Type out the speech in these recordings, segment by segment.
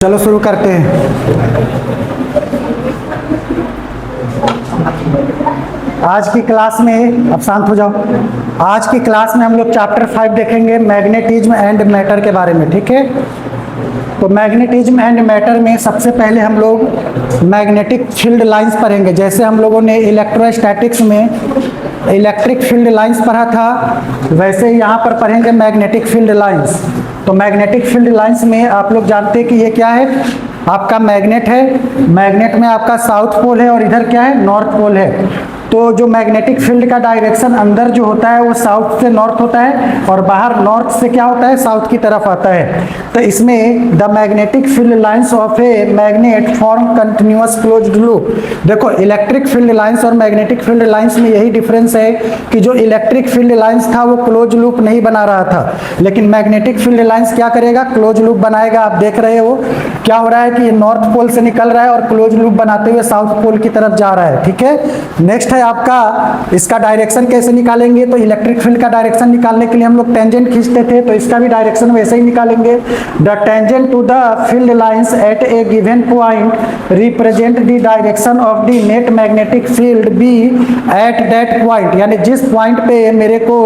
चलो शुरू करते हैं। आज की क्लास में, अब शांत हो जाओ। आज की क्लास में हम लोग चैप्टर 5 देखेंगे, मैग्नेटिज्म एंड मैटर के बारे में। ठीक है, तो मैग्नेटिज्म एंड मैटर में सबसे पहले हम लोग मैग्नेटिक फील्ड लाइंस पढ़ेंगे। जैसे हम लोगों ने इलेक्ट्रोस्टैटिक्स में इलेक्ट्रिक फील्ड लाइंस पढ़ा था, वैसे ही यहाँ पर पढ़ेंगे मैग्नेटिक फील्ड लाइंस। तो मैग्नेटिक फील्ड लाइंस में आप लोग जानते हैं कि ये क्या है, आपका मैग्नेट है। मैग्नेट में आपका साउथ पोल है और इधर क्या है, नॉर्थ पोल है। तो जो मैग्नेटिक फील्ड का डायरेक्शन अंदर जो होता है वो साउथ से नॉर्थ होता है और बाहर नॉर्थ से क्या होता है, साउथ की तरफ आता है। तो इसमें the magnetic field lines of a magnet form continuous closed loop. देखो, इलेक्ट्रिक फील्ड लाइंस और मैग्नेटिक फील्ड लाइंस में यही डिफरेंस है कि जो इलेक्ट्रिक फील्ड लाइंस था वो क्लोज लूप नहीं बना रहा था, लेकिन मैग्नेटिक फील्ड लाइंस क्या करेगा, क्लोज लूप बनाएगा। आप देख रहे हो क्या हो रहा है कि ये नॉर्थ पोल से निकल रहा है और क्लोज लूप बनाते हुए साउथ पोल की तरफ जा रहा है। ठीक है, नेक्स्ट है आपका, इसका डायरेक्शन कैसे निकालेंगे। तो इलेक्ट्रिक फील्ड का डायरेक्शन निकालने के लिए हम लोग टेंजेंट खींचते थे, तो इसका भी डायरेक्शन वैसे ही निकालेंगे। The tangent to the field lines at a given point represent the direction of the net magnetic field B at that point. यानी जिस पॉइंट पे मेरे को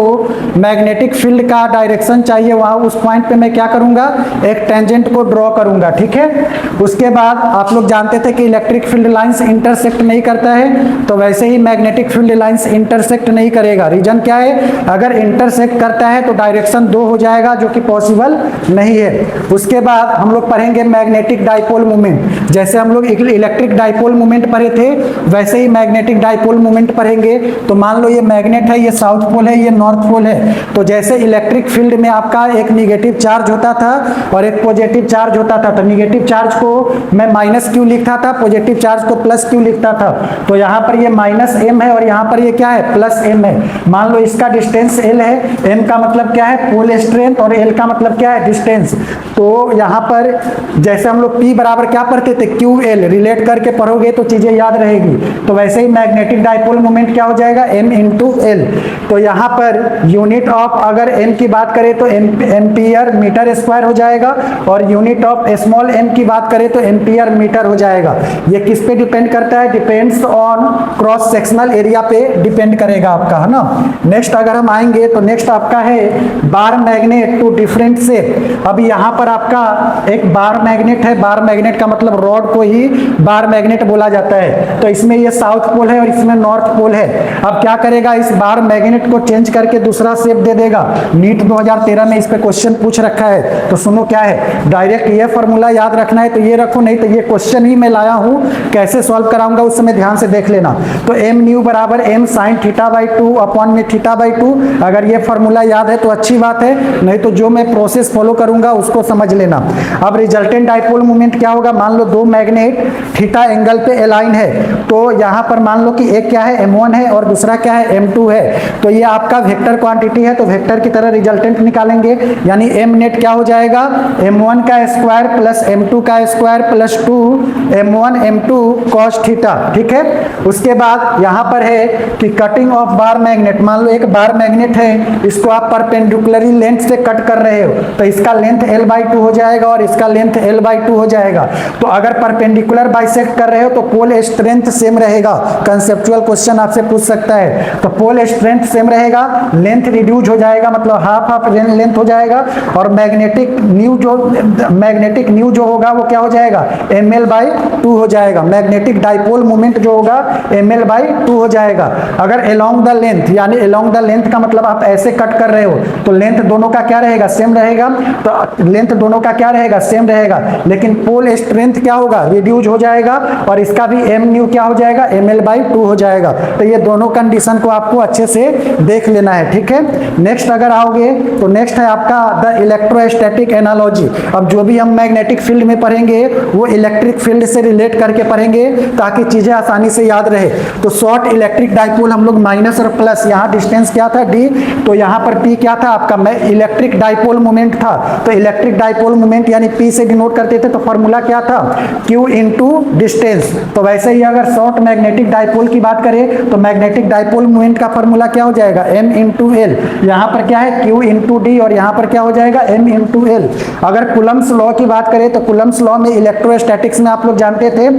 मैग्नेटिक फील्ड का डायरेक्शन चाहिए, वहां उस पॉइंट पे मैं क्या करूंगा, एक टेंजेंट को ड्रॉ करूंगा। ठीक है, उसके बाद आप लोग जानते थे कि इलेक्ट्रिक फील्ड लाइंस इंटरसेक्ट नहीं करता है, तो वैसे ही मैग्नेटिक फील्ड लाइंस इंटरसेक्ट नहीं करेगा। रीजन क्या है, अगर इंटरसेक्ट करता है तो डायरेक्शन 2 हो जाएगा, जो कि पॉसिबल नहीं है। उसके बाद हम लोग पढ़ेंगे मैग्नेटिक डाइपोल मोमेंट। जैसे हम लोग इलेक्ट्रिक डाइपोल मोमेंट पढ़े थे, वैसे ही मैग्नेटिक डाइपोल मोमेंट पढ़ेंगे। तो मान लो ये मैग्नेट है, ये साउथ पोल है, ये नॉर्थ पोल है। तो जैसे इलेक्ट्रिक फील्ड में आपका एक निगेटिव चार्ज होता था और एक पॉजिटिव चार्ज होता था, तो निगेटिव चार्ज को मैं माइनस क्यू लिखता था, पॉजिटिव चार्ज को प्लस क्यू लिखता था। तो यहाँ पर ये माइनस एम है और यहाँ पर ये क्या है, प्लस एम है। मान लो इसका डिस्टेंस एल है, एम का मतलब क्या है, पोल स्ट्रेंथ, और एल का मतलब क्या है, डिस्टेंस। तो यहाँ पर जैसे हम लोग पी बराबर क्या पढ़ते थे, क्यू एल, रिलेट करके पढ़ोगे तो चीजें याद रहेगी। तो वैसे ही मैग्नेटिक डाइपोल मोमेंट क्या हो जाएगा, एम इंटू एल। तो यहाँ पर यूनिट ऑफ अगर एम की बात करें तो एम्पियर मीटर स्क्वायर हो जाएगा, और यूनिट ऑफ स्मॉल एम की बात करें तो एम्पियर मीटर हो जाएगा। ये किस पे डिपेंड करता है, depends on cross sectional area पे डिपेंड करेगा आपका, है ना। नेक्स्ट अगर हम आएंगे तो नेक्स्ट आपका है bar magnet two different shape. अब यहाँ पर आपका एक बार मैग्नेट है, बार मैग्नेट का मतलब रॉड को ही बार मैग्नेट बोला जाता है। तो इसमें ये साउथ पोल है और इसमें नॉर्थ पोल है। अब क्या करेगा, इस बार मैग्नेट को चेंज करके दूसरा शेप दे देगा। नीट 2013 में इस पे क्वेश्चन पूछ रखा है, तो सुनो क्या है, डायरेक्ट ये फॉर्मूला याद रखना है तो ये रखो, नहीं तो ये क्वेश्चन ही मैं लाया हूँ, कैसे सॉल्व कराऊंगा उस समय ध्यान से देख लेना। तो एम न्यू बराबर M sine theta by 2 upon में थीटा बाई 2। अगर ये फॉर्मूला याद है तो अच्छी बात है, नहीं तो जो मैं प्रोसेस फॉलो करूंगा उसको समझ लेना। अब रिजल्टेंट डाइपोल मोमेंट क्या होगा, मान लो दो मैग्नेट थीटा एंगल पे अलाइन है, तो यहाँ पर मान लो कि एक क्या है, m1 है और दूसरा क्या है, m2 है। तो ये आपका वेक्टर क्वांटिटी है, तो वेक्टर की तरह रिजल्टेंट निकालेंगे। यानी m नेट क्या हो जाएगा, m1 का स्क्वायर प्लस m2 का square plus 2 m1 m2 cos theta. ठीक है, उसके बाद यहाँ पर है कि कटिंग ऑफ बार मैग्नेट। मान लो एक बार मैग्नेट है, इसको आप परपेंडिकुलरली लेंथ से कट कर रहे हो, तो इसका लेंथ l/2 हो जाएगा और इसका लेंथ l/2 हो जाएगा। तो अगर परपेंडिकुलर बाइसेक्ट कर रहे हो तो पोल स्ट्रेंथ सेम रहेगा। कंसेप्चुअल क्वेश्चन आपसे पूछ सकता है, तो पोल स्ट्रेंथ सेम रहेगा, लेंथ रिड्यूस हो जाएगा, मतलब हाफ हाफ लेंथ हो जाएगा। और मैग्नेटिक न्यू जो होगा वो क्या हो जाएगा, ml/2 हो जाएगा। मैग्नेटिक डाइपोल मोमेंट जो होगा ml/2 हो जाएगा। अगर अलोंग द लेंथ, यानी अलोंग द लेंथ का मतलब आप ऐसे कट कर रहे हो तो लेंथ दोनों का क्या रहेगा, सेम रहेगा। तो लेंथ दोनों का क्या रहेगा, सेम रहेगा, लेकिन पोल स्ट्रेंथ क्या होगा, रिड्यूस हो जाएगा, और इसका भी एम न्यू क्या हो जाएगा, ml/2 हो जाएगा। तो ये दोनों कंडीशन को आपको अच्छे से देख लेना है। ठीक है, नेक्स्ट अगर आओगे तो नेक्स्ट है आपका द इलेक्ट्रोस्टैटिक एनालॉजी। अब जो भी हम मैग्नेटिक फील्ड में पढ़ेंगे वो इलेक्ट्रिक फील्ड से रिलेट करके पढ़ेंगे ताकि चीजें आसानी से याद रहे। तो सॉल्व डॉट इलेक्ट्रिक डाइपोल हम लोग माइनस और प्लस, यहाँ डिस्टेंस क्या था d, तो यहाँ पर p क्या था आपका इलेक्ट्रिक डाइपोल मोमेंट था, तो इलेक्ट्रिक डाइपोल मोमेंट यानी p से डिनोट करते थे, तो फॉर्मूला क्या था q इंटू डिस्टेंस। तो वैसे ही अगर शॉर्ट मैग्नेटिक डाइपोल की बात करें तो मैग्नेटिक डाइपोल मोमेंट का फॉर्मूला क्या हो जाएगा m इंटू एल, यहाँ पर क्या है q इंटू डी और यहाँ पर क्या हो जाएगा m इंटू एल। अगर कुलम्स लॉ की बात करें तो कुलम्स लॉ में इलेक्ट्रोस्टैटिक्स में आप लोग जानते थे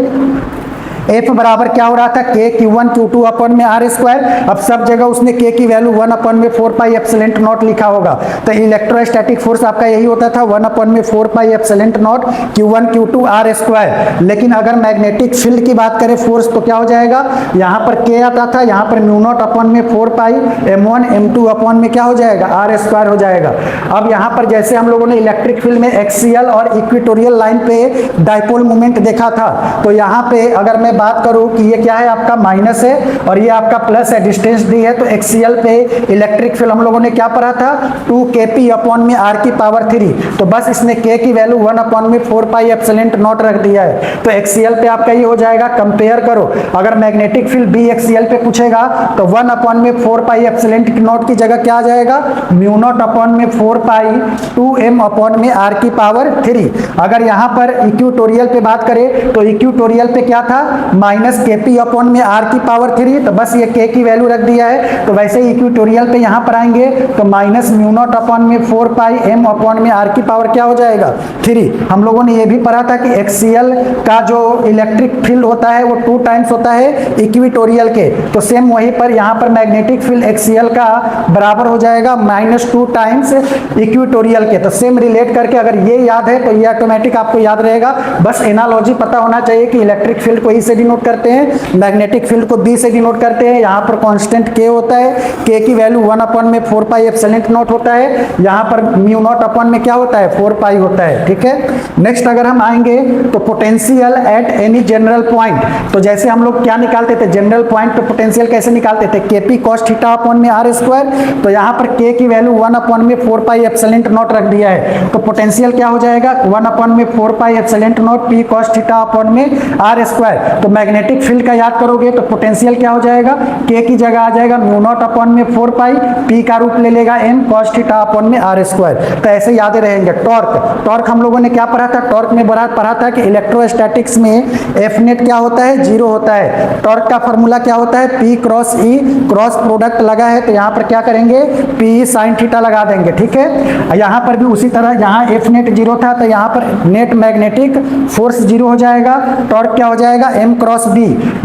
F बराबर क्या हो रहा था k Q1 Q2 अपन में आर स्क्वायर। अब सब जगह उसने k की वैल्यू 1 अपन में 4 पाई एप्सिलॉन नॉट लिखा होगा, तो इलेक्ट्रोस्टैटिक फोर्स आपका यही होता था 1 अपन में 4 pi epsilon nought Q1 Q2 R square. लेकिन अगर मैग्नेटिक फील्ड की बात करें फोर्स तो क्या हो जाएगा, यहाँ पर k आता था, यहाँ पर म्यू नॉट अपन में 4 पाई m1 m2 अपन में क्या हो जाएगा आर स्क्वायर हो जाएगा। अब यहाँ पर जैसे हम लोगों ने इलेक्ट्रिक फील्ड में एक्सियल और इक्वेटोरियल लाइन पे डाइपोल मोमेंट देखा था, तो यहाँ पे अगर मैं बात करूं कि ये क्या है आपका माइनस है और ये आपका प्लस है, डिस्टेंस दी है, तो एक्सियल पे इलेक्ट्रिक फील्ड हम लोगों ने क्या पढ़ा था 2kp अपॉन में r की पावर 3, तो बस इसने k की वैल्यू 1 अपॉन में 4 पाई एप्सिलॉन नॉट रख दिया है। तो एक्सियल पे आपका ये हो जाएगा, कंपेयर करो, अगर मैग्नेटिक फील्ड बी एक्सियल पे पूछेगा तो 1 अपॉन में 4 पाई एप्सिलॉन नॉट की जगह क्या आ जाएगा म्यू नॉट अपॉन में 4 पाई 2m अपॉन में r की पावर 3। अगर यहाँ पर इक्वेटोरियल पे बात करें तो इक्वेटोरियल पे क्या था माइनस kp अपॉन में r की पावर 3, तो बस ये k की वैल्यू रख दिया है। तो वैसे ही इक्वेटोरियल पे यहाँ पर आएंगे तो माइनस म्यू नॉट अपॉन में 4 पाई m अपॉन में r की पावर क्या हो जाएगा 3। हम लोगों ने ये भी पढ़ा था कि एक्सियल का जो इलेक्ट्रिक फील्ड होता है वो 2 टाइम्स होता है इक्वेटोरियल के, तो सेम वहीं पर यहाँ पर मैग्नेटिक फील्ड एक्सियल का बराबर हो जाएगा -2 टाइम्स इक्वेटोरियल के। तो सेम रिलेट करके अगर ये याद है तो ये ऑटोमेटिक आपको याद रहेगा, बस एनालॉजी पता होना चाहिए कि इलेक्ट्रिक फील्ड को ई से डिनोट करते हैं, मैग्नेटिक फील्ड को बी से डिनोट करते हैं। यहाँ पर कांस्टेंट k होता है, k की वैल्यू 1 अपॉन में 4 पाई एप्सिलॉन नॉट होता है, यहाँ पर म्यू नॉट अपॉन में क्या होता है 4 पाई होता है, ठीक है। नेक्स्ट अगर हम आएंगे तो potential at any general point, तो जैसे हम लोग क्या निकालते थे जनरल पॉइंट पे पोटेंशियल कैसे निकालते थे kp cos थीटा अपॉन में r स्क्वायर, तो यहाँ पर k की वैल्यू 1 अपॉन में 4 पाई एप्सिलॉन नॉट रख दिया है, तो पोटेंशियल क्या हो जाएगा 1 अपॉन में 4 pi epsilon not p cos theta upon में r स्क्वायर। तो मैग्नेटिक फील्ड का याद करोगे तो पोटेंशियल क्या हो जाएगा k की जगह आ जाएगा म्यू नॉट अपॉन में 4 पाई, p का रूप ले लेगा m cos थीटा अपॉन में r स्क्वायर। तो ऐसे याद रहेंगे। टॉर्क, टॉर्क हम लोगों ने क्या पढ़ा था, टॉर्क में पढ़ा था कि इलेक्ट्रोस्टैटिक्स में F नेट क्या होता है 0 होता है। टॉर्क का फॉर्मूला क्या होता है P cross E, cross product लगा है तो यहाँ पर क्या करेंगे P साइन थीटा लगा देंगे, ठीक है। यहाँ पर भी उसी तरह, यहाँ F नेट 0 था तो यहाँ पर नेट मैग्नेटिक फोर्स 0 हो जाएगा, टॉर्क क्या हो जाएगा M क्रॉस B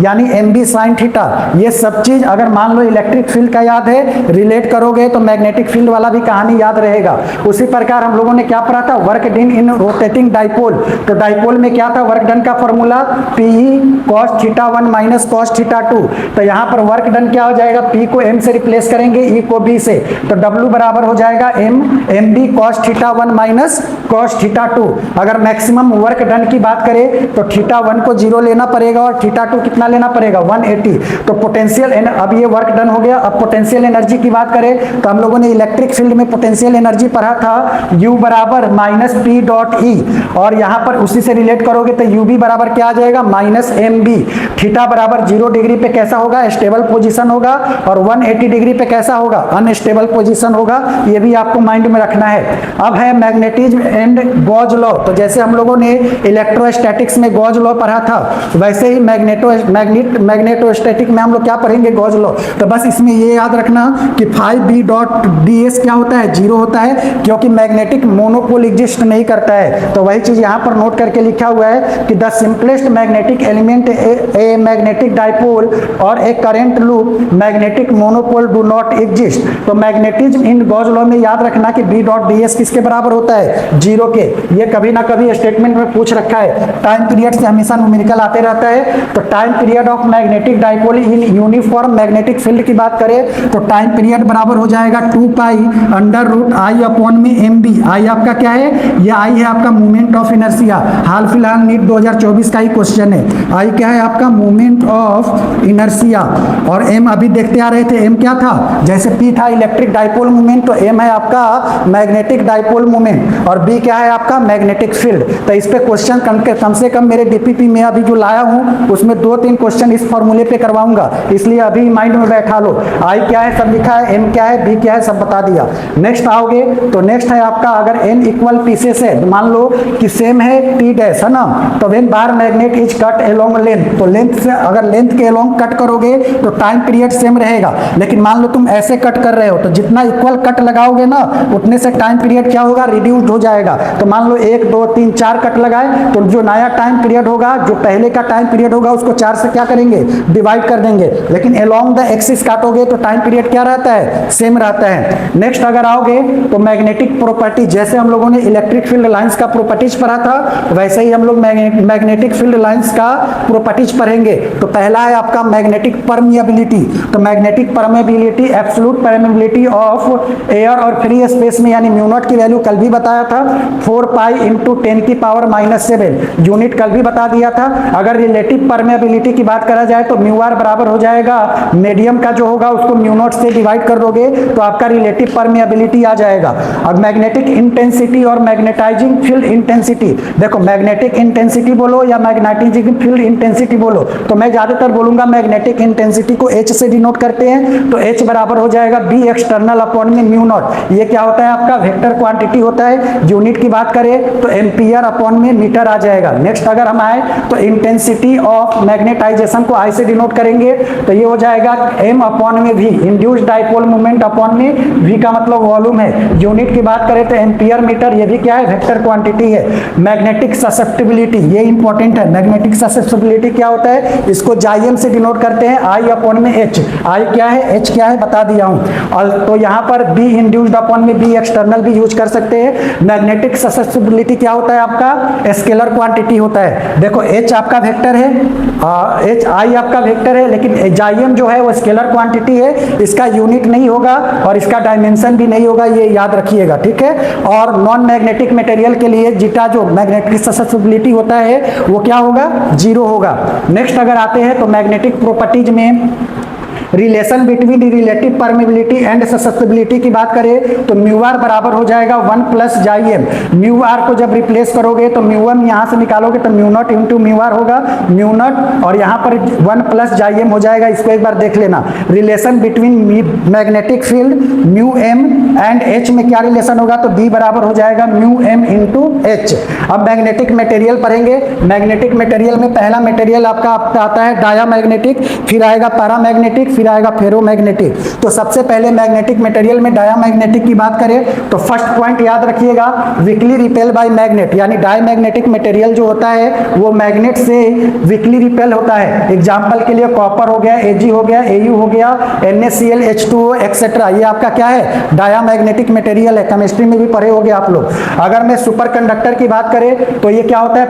यानी MB साइन थीटा। ये सब चीज अगर मान लो इलेक्ट्रिक फील्ड का याद है रिलेट करोगे तो मैग्नेटिक फील्ड वाला भी कहानी याद रहेगा। उसी प्रकार हम लोगों ने क्या पढ़ा था work done in rotating dipole, तो डाइपोल में क्या था वर्क डन का formula PE cos theta 1 minus cos theta 2, तो यहाँ पर वर्क डन क्या हो जाएगा P को M से रिप्लेस करेंगे E को B से, तो W बराबर हो जाएगा MB cos theta 1 minus cos theta 2। अगर मैक्सिमम वर्क डन की बात करें तो थीटा 1 को 0 लेना पड़ेगा और थीटा 2 कितना लेना पड़ेगा 180। तो पोटेंशियल, अब ये वर्क डन हो गया। अब पोटेंशियल एनर्जी की बात करें तो हम लोगों ने इलेक्ट्रिक फील्ड में पोटेंशियल एनर्जी पढ़ा था U बराबर माइनस P डॉट E, और यहाँ पर उसी से रिलेट करोगे तो UB बराबर क्या आ जाएगा माइनस MB। थीटा बराबर 0 डिग्री पे कैसा होगा स्टेबल पोजीशन होगा और 180 डिग्री पे कैसा होगा अनस्टेबल पोजीशन होगा, ये भी आपको माइंड में रखना है। अब है मैग्नेटिज्म एंड गॉस लॉ, तो जैसे हम लोगों ने इलेक्ट्रोस्टैटिक्स में गॉस लॉ पढ़ा था वैसे ही मैग्नेटोस्टैटिक में हम लोग क्या पढ़ेंगे गॉस लॉ। तो बस इसमें ये याद रखना कि 5B डॉट ds क्या होता है 0 होता है, क्योंकि मैग्नेटिक मोनोपोल एग्जिस्ट नहीं करता है। तो वही चीज यहाँ पर नोट करके लिखा हुआ है कि the simplest magnetic element a magnetic dipole और a current loop magnetic monopole do not exist. तो मैग्नेटिज्म इन गॉस लॉ में याद रखना कि B डॉट ds किसके बराबर होता है 0 के। ये कभी ना कभी स्टेटमेंट में पूछ रखा है, टाइम पीरियड से हमेशा न्यूमेरिकल आते रहता है। तो time period of magnetic dipole in uniform magnetic field की बात करें तो टाइम पीरियड बराबर हो जाएगा 2 pi under root I upon में MB। I आपका क्या है, ये I है आपका मोमेंट ऑफ इनर्शिया, हाल फिलहाल नीट 2024 का ही क्वेश्चन है। I क्या है आपका मोमेंट ऑफ इनर्शिया, और एम अभी देखते आ रहे थे, एम क्या था, जैसे पी था इलेक्ट्रिक डाइपोल मोमेंट, तो एम है आपका मैग्नेटिक डाइपोल मोमेंट, और बी क्या है आपका मैग्नेटिक फील्ड। तो इस पे क्वेश्चन कम से कम मेरे डीपीपी में अभी जो लाया हूं उसमें 2-3 क्वेश्चन इस फॉर्मूले पे करवाऊंगा, इसलिए अभी माइंड में बैठा लो। आई क्या है सब लिखा है, एम क्या है, बी क्या है सब बता दिया। नेक्स्ट आओगे तो नेक्स्ट है आपका, अगर एन इक्वल पीसेस है, मान लो कि सेम है टी डैश, है ना, तो when bar magnet is cut along length, तो लेंथ से अगर लेंथ के अलोंग कट करोगे तो टाइम पीरियड सेम रहेगा, लेकिन मान लो तुम ऐसे कट कर रहे हो तो जितना इक्वल कट लगाओगे ना उतने से टाइम पीरियड क्या होगा, रिड्यूस्ड हो जाएगा। तो मान लो 1 2 3 4 कट लगाए तो जो नया टाइम पीरियड होगा, जो पहले का टाइम पीरियड होगा उसको 4 से क्या करेंगे, डिवाइड कर देंगे, लेकिन अलोंग द एक्सिस काटोगे तो टाइम पीरियड क्या रहता है, सेम रहता है। नेक्स्ट अगर आओगे तो मैग्नेटिक प्रॉपर्टी, जैसे हम लोगों ने इलेक्ट्रिक फील्ड लाइंस का प्रॉपर्टीज पढ़ा था वैसे ही हम लोग मैग्नेटिक फील्ड लाइंस का प्रॉपर्टीज पढ़ेंगे। तो पहला है आपका मैग्नेटिक परमिएबिलिटी, तो magnetic permeability absolute permeability of air और फ्री स्पेस में, यानी म्यू नॉट की वैल्यू कल भी बताया था 4 पाई इंटू 10 की पावर -7 यूनिट, कल भी बता दिया था। अगर रिलेटिव परमिएबिलिटी की बात करा जाए तो म्यू आर बराबर हो जाएगा मीडियम का जो होगा उसको म्यू नॉट से डिवाइड कर दोगे तो आपका रिलेटिव परमिएबिलिटी आ जाएगा। अब मैग्नेटिक इंटेंसिटी और मैग्नेटाइजिंग फील्ड इंटेंसिटी, देखो मैग्नेटिक इंटेंसिटी बोलो या मैग्नेटाइजिंग फील्ड इंटेंसिटी बोलो, तो मैं ज्यादातर बोलूंगा मैग्नेटिक इंटेंसिटी को H से डिनोट करते हैं, तो H बराबर हो जाएगा बी एक्सटर्नल अपॉन में म्यू नॉट। ये क्या होता है आपका वेक्टर क्वांटिटी होता है, यूनिट की बात करें तो एम्पियर अपॉन में मीटर आ जाएगा। नेक्स्ट अगर हम आए तो इंटेंसिटी ऑफ मैग्नेटाइजेशन को I से डिनोट करेंगे तो ये हो जाएगा M अपॉन में V, induced dipole moment upon में V का मतलब वॉल्यूम है। यूनिट की बात करें तो एम्पियर मीटर, ये भी क्या है वेक्टर क्वांटिटी है। मैग्नेटिक ससेप्टिबिलिटी, ये इंपॉर्टेंट है, मैग्नेटिक ससेप्टिबिलिटी क्या होता है, इसको जाइएम से डिनोट करते हैं I अपॉन में H। I क्या है, H क्या है बता दिया हूं, और तो यहाँ पर B इंड्यूस्ड अपॉन में B एक्सटर्नल भी यूज कर सकते हैं। मैग्नेटिक ससेप्टिबिलिटी क्या होता है आपका, स्केलर क्वांटिटी होता है। देखो H आपका वेक्टर है, H I आपका वेक्टर है, लेकिन जाइएम जो है वो स्केलर क्वांटिटी है, इसका यूनिट नहीं होगा और इसका डायमेंशन भी नहीं होगा, ये याद रखिएगा, ठीक है। और नॉन मैग्नेटिक मटेरियल के लिए जीटा जो मैग्नेटिक ससेप्टिबिलिटी होता है वो क्या होगा, 0 होगा। नेक्स्ट अगर आते हैं तो मैग्नेटिक प्रॉपर्टीज में relation between relative permeability and susceptibility की बात करें तो म्यू आर बराबर हो जाएगा 1 प्लस जाइएम। म्यू आर को जब रिप्लेस करोगे तो म्यू एम यहाँ से निकालोगे तो mu nought into mu R होगा, म्यू नॉट और यहाँ पर 1 प्लस जाइएम हो जाएगा। इसको एक बार देख लेना, relation between magnetic field mu M and H में क्या रिलेशन होगा, तो बी बराबर हो जाएगा म्यू एम इंटू एच। अब मैग्नेटिक मटेरियल पढ़ेंगे। मैग्नेटिक मटेरियल में पहला मटेरियल आपका आता है डायामैग्नेटिक, फिर आएगा पैरामैग्नेटिक, फिर आएगा फेरोमैग्नेटिक। तो सबसे पहले मैग्नेटिक मटेरियल में डायामैग्नेटिक की बात करें तो फर्स्ट पॉइंट याद रखिएगा, वीकली रिपेल बाय मैग्नेट, यानी डायमैग्नेटिक मटेरियल जो होता है वो मैग्नेट से वीकली रिपेल होता है। एग्जांपल के लिए कॉपर हो गया, Ag हो गया, Au हो गया, NaCl H2O एक्सेट्रा, ये आपका क्या है, डायामैग्नेटिक मटेरियल है। केमिस्ट्री में भी पढ़े होंगे आप लोग। अगर मैं सुपर कंडक्टर की बात करें तो ये क्या होता है,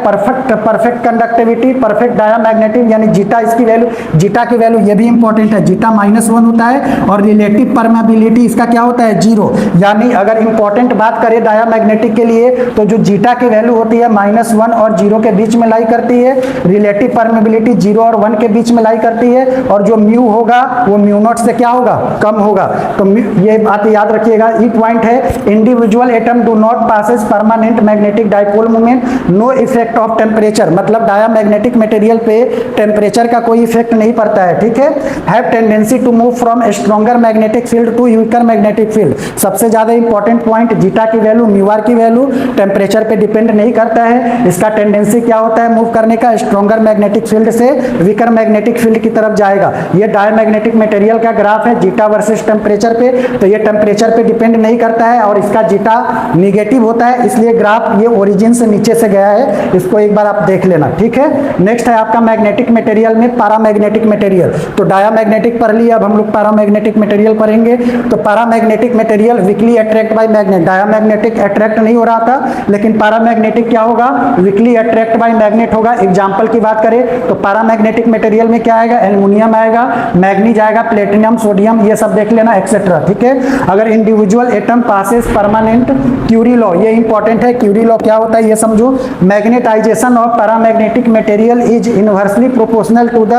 परफेक्ट कंडक्टिविटी, परफेक्ट डायामैग्नेटिक, यानी जीटा इसकी वैल्यू, जीटा की वैल्यू ये भी इंपॉर्टेंट है, जीटा -1 होता है। और रिलेटिव परमेबिलिटी इसका क्या होता है, 0। यानी अगर इंपॉर्टेंट बात करें डायामैग्नेटिक के लिए तो जो जीटा की वैल्यू होती है -1 और 0 के बीच में लाई करती है। रिलेटिव परमेबिलिटी 0 और 1 के बीच में लाई करती है, और जो म्यू होगा वो म्यू नॉट से क्या होगा, कम होगा। तो ये बात याद रखिएगा। ई पॉइंट है, individual atom do not possess permanent magnetic dipole moment, no effect of temperature, मतलब डायामैग्नेटिक मटेरियल पे टेम्परेचर का कोई इफेक्ट नहीं पड़ता है, ठीक है। Have tendency to move from stronger magnetic field to weaker magnetic field. सबसे ज्यादा इंपॉर्टेंट पॉइंट, जीटा की वैल्यू, म्यू आर की वैल्यू टेम्परेचर पे डिपेंड नहीं करता है। इसका टेंडेंसी क्या होता है मूव करने का, स्ट्रॉन्गर मैग्नेटिक फील्ड से वीकर मैग्नेटिक फील्ड की तरफ जाएगा। ये डायमैग्नेटिक मटेरियल का ग्राफ है, जीटा वर्सेस टेम्परेचर पे, तो ये टेम्परेचर पे डिपेंड नहीं करता है और इसका जीटा निगेटिव होता है, इसलिए ग्राफ ये ओरिजिन से नीचे से गया है। इसको एक बार आप देख लेना, ठीक है। नेक्स्ट है आपका मैग्नेटिक मटेरियल में पैरामैग्नेटिक मटेरियल। तो डायामैग्नेटिक पढ़ लिया, अब हम लोग पैरामैग्नेटिक मटेरियल पढ़ेंगे। तो paramagnetic material weekly attract bye magnet, diamagnetic attract नहीं हो रहा था, लेकिन पैरामैग्नेटिक क्या होगा, वीकली अट्रैक्ट बाय मैग्नेट होगा। एग्जांपल की बात करें तो पैरामैग्नेटिक मटेरियल में क्या आएगा, एल्युमिनियम आएगा, मैग्नीज आएगा, प्लेटिनम, सोडियम, ये सब देख लेना एक्सेट्रा, ठीक है। अगर individual atom possess permanent Curie law, ये इंपॉर्टेंट है, क्यूरी लॉ क्या होता है ये समझो। Magnetization of paramagnetic material is inversely proportional to the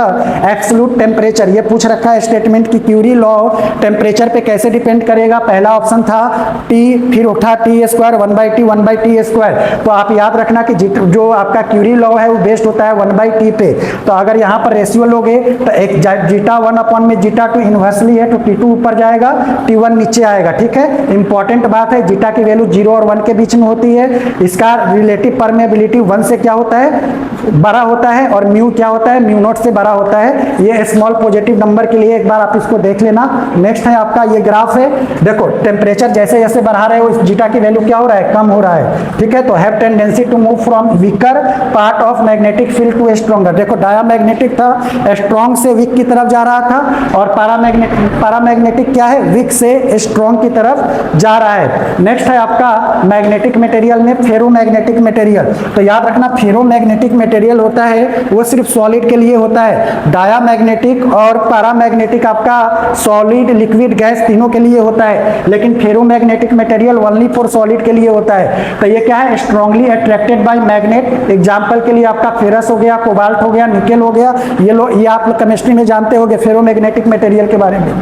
absolute temperature, ये पूछ रखा है स्टेटमेंट की क्यूरी लॉ टेम्परेचर पे कैसे डिपेंड करेगा। पहला ऑप्शन था T, फिर उठा T स्क्वायर 1/T स्क्वायर। तो आप याद रखना कि जो आपका क्यूरी लॉ है वो बेस्ड होता है 1/T पे। तो अगर यहाँ पर रेशियो लोगे तो एक जीटा 1 अपॉन में जीटा 2 इनवर्सली है, तो T2 ऊपर जाएगा, T1 नीचे आएगा, ठीक है। इंपॉर्टेंट बात है, जीटा की वैल्यू 0 और 1 के बीच में होती है। इसका रिलेटिव परमेबिलिटी 1 से क्या होता है, बड़ा होता है, और म्यू क्या होता है, म्यू नॉट से बड़ा होता है। ये स्मॉल पॉजिटिव नंबर के लिए एक बार आप इसको देख लेना। नेक्स्ट है आपका ये ग्राफ है, देखो टेम्परेचर जैसे जैसे बढ़ा रहे हो इस जीटा की वैल्यू क्या हो रहा है, कम हो रहा है, ठीक है। तो have tendency to move from weaker part of magnetic field to stronger. देखो डायामैग्नेटिक था, स्ट्रॉन्ग से वीक की तरफ जा रहा था, और पैरामैग्नेटिक क्या है, वीक से स्ट्रॉन्ग की तरफ जा रहा है। नेक्स्ट है आपका मैग्नेटिक मटेरियल में फेरोमैग्नेटिक मटेरियल। तो याद रखना फेरोमैग्नेटिक मटेरियल होता है वो सिर्फ सॉलिड के लिए होता है। डायामैग्नेटिक और पैरामैग्नेटिक आपका सॉलिड, लिक्विड, गैस तीनों के लिए होता है, लेकिन ferromagnetic material only for solid के लिए होता है। तो ये क्या है, strongly attracted by magnet. Example के लिए आपका फेरस हो गया, कोबाल्ट हो गया, निकेल हो गया, ये आप लोग केमिस्ट्री में जानते होंगे फेरोमैग्नेटिक मटेरियल के बारे में।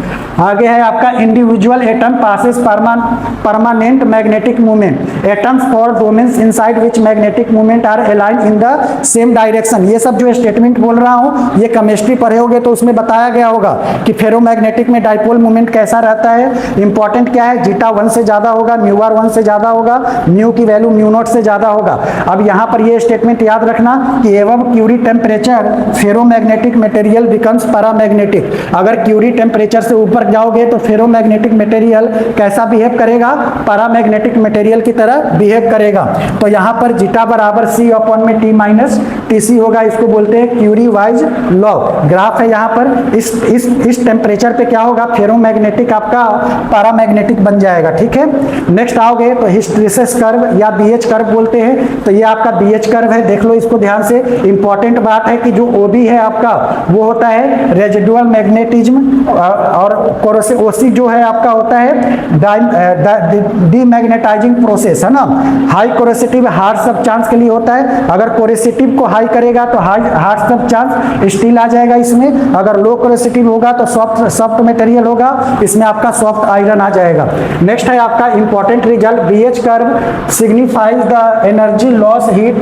आगे है आपका individual atom possess permanent magnetic movement, atoms for domains inside which magnetic movement are aligned in the same direction. ये सब जो स्टेटमेंट बोल रहा हूँ ये केमिस्ट्री पढ़े होगे तो उसमें बताया गया होगा कि फेरोमैग्नेटिक में डाइपोल मूवमेंट कैसा रहता है। इंपॉर्टेंट क्या है, जीटा 1 से ज्यादा होगा, म्यू आर 1 से ज्यादा होगा, म्यू की वैल्यू म्यू नॉट से ज्यादा होगा। अब यहाँ पर ये स्टेटमेंट याद रखना कि एवं Curie temperature ferromagnetic material becomes paramagnetic. अगर क्यूरी टेम्परेचर से ऊपर जाओगे तो फेरोमैग्नेटिक मटेरियल कैसा बिहेव करेगा, पैरामैग्नेटिक मटेरियल की तरह बिहेव करेगा। तो यहाँ पर जीटा बराबर C अपॉन में T माइनस TC होगा, इसको बोलते हैं क्यूरी वाइज लॉ। ग्राफ है यहाँ पर, इस टेम्परेचर पे क्या होगा, फेरोमैग्नेटिक आपका पैरामैग्नेटिक बन जाएगा, ठीक है। नेक्स्ट आओगे तो हिस्टैरिसीस कर्व या BH कर्व बोलते हैं। तो ये आपका BH कर्व है, देख लो इसको ध्यान से। इंपॉर्टेंट बात है कि जो OB है आपका वो होता है रेजिडुअल मैग्नेटिज्म, और OC जो है आपका होता है डीमैग्नेटाइजिंग प्रोसेस, है ना। हाई कोरेसिटिव हार्ड सबस्टेंस के लिए होता है। अगर कोरेसिटिव को हाई करेगा तो हार्ड सबस्टेंस स्टील आ जाएगा इसमें, अगर लो कोरेसिटिव होगा तो सॉफ्ट मटेरियल होगा, इसमें आपका सॉफ्ट आयरन आ जाएगा। नेक्स्ट है आपका important result, BH curve signifies the energy loss heat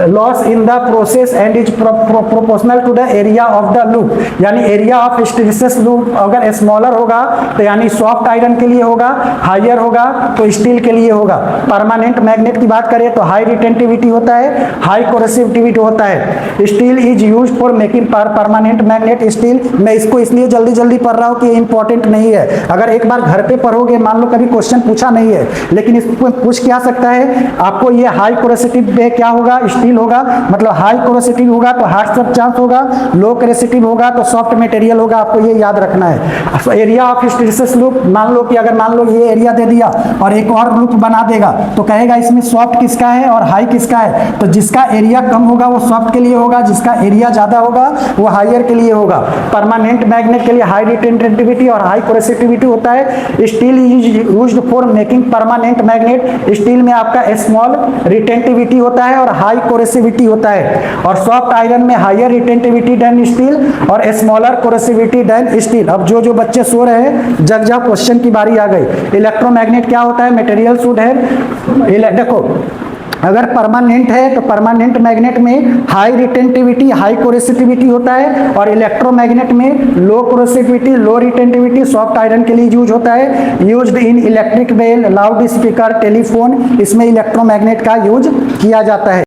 loss in the process and is proportional to the area of the loop. यानी एरिया ऑफ हिस्टैरिसीस लूप अगर smaller होगा तो यानी सॉफ्ट आयरन के लिए होगा, हायर होगा तो स्टील के लिए होगा। परमानेंट मैग्नेट की बात करें तो हाई रिटेंटिविटी होता है, हाई कोरेसिविटी होता है। Steel is used for making permanent magnet steel. मैं इसको इसलिए जल्दी जल्दी पढ़ रहा हूँ कि इंपॉर्टेंट नहीं है, अगर एक बार घर पे पढ़ोगे, मान लो कभी क्वेश्चन पूछा नहीं है लेकिन इसको पूछ क्या सकता है आपको, ये हाई कोरेसिटिव पे क्या होगा, स्टील होगा, मतलब हाई कोरेसिटिव होगा तो हार्ड सबस्टेंस होगा, लो कोरेसिटिव होगा तो सॉफ्ट मटेरियल होगा, आपको ये याद रखना है। एरिया ऑफ हिस्टैरिसीस लूप, मान लो कि अगर मान लो ये एरिया दे दिया और एक और लूप बना देगा तो कहेगा इसमें सॉफ्ट किसका है और हाई किसका है। तो जिसका एरिया कम होगा वो सॉफ्ट के लिए होगा, जिसका एरिया ज्यादा होगा वो हायर के लिए होगा। परमानेंट मैग्नेट के लिए हाई रिटेंटिविटी और हाई कोरेसिटिविटी होता है। Steel is used for making permanent magnet. Steel में आपका स्मॉल रिटेंटिविटी होता है और हाई कोरेसिविटी होता है, और सॉफ्ट आयरन में हायर रिटेंटिविटी देन स्टील और स्मॉलर कोरेसिविटी देन स्टील। अब जो बच्चे सो रहे हैं जग जाओ, क्वेश्चन की बारी आ गई। इलेक्ट्रोमैग्नेट क्या होता है, मटेरियल शुड है, देखो अगर परमानेंट है तो परमानेंट मैग्नेट में हाई रिटेंटिविटी हाई कोरेसिटिविटी होता है, और इलेक्ट्रोमैग्नेट में low coercivity low retentivity soft iron के लिए यूज होता है। Used in electric bell, loud speaker, telephone, इसमें इलेक्ट्रोमैग्नेट का यूज किया जाता है।